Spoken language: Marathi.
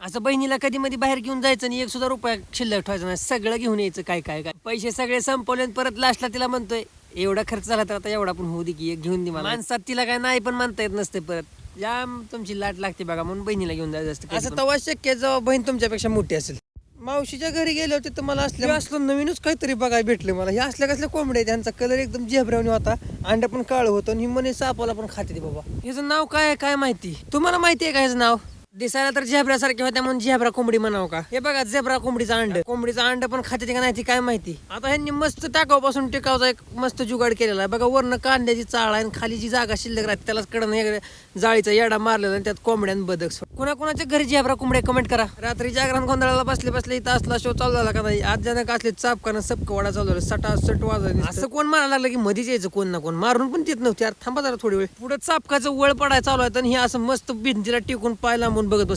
असं बहिणीला कधी मध्ये बाहेर घेऊन जायचं आणि 1 सुद्धा रुपया शिल्लक ठेवायचं नाही, सगळं घेऊन यायचं. काय काय काय पैसे सगळे संपवले आणि परत लास्टला तिला म्हणतोय एवढा खर्च झाला तर आता एवढा पण होऊ दे की एक घेऊन दे मला. माणसात तिला काय नाही पण म्हणता येत नसते परत. जाम तुमची लाट लागते बघा, म्हणून बहिणीला घेऊन जायचं असतं. असं तेव्हा शक्य जेव्हा बहीण तुमच्यापेक्षा मोठी असेल. मावशीच्या घरी गेले होते तर मला असलं नवीनच काहीतरी बघायला भेटलं मला. हे असल्या कसल्या कोंबड्या, त्यांचा कलर एकदम झेब्रावणी होता, अंड पण काळ होतं आणि ही म्हणे सापाला पण खाते ते बाबा. ह्याचं नाव काय आहे काय माहिती, तुम्हाला माहिती आहे का ह्याचं नाव? दिसायला तर झेब्रासारखे होत्या म्हणून झेब्रा कोंबडी म्हणावं का? हे बघा झेब्रा कोंबडीचं अंड पण खाते का नाही ती काय माहिती. आता ह्यांनी मस्त टाकावापासून टिकावचा एक मस्त जुगाड केलेला आहे बघा. वरनं कांद्याची चाळ आहे आणि खाली जी जागा शिल्लक राहते त्यालाच कडनं जाळीचा येडा मारलेला आणि त्यात कोंबड्या आणि बदक. कोणाच्या घरी झेब्रा कोंबड्या कमेंट करा. रात्री जागरण गोंधळाला बसले इथं असला शो चालू झाला का नाही, आज जनक असले चापकानं सबक वाडा चालू झाला, सटासट वाजत. असं कोण म्हणायला लागलं की मध्येच यायचं कोण ना कोण, मारून पण देत नव्हते. यार थांबा जरा थोडी वेळ. पुढे चापकाचं वळ पडायला चालू आहे आणि हे असं मस्त भिंतीला टिकून पाय लांबून बघत बसलं.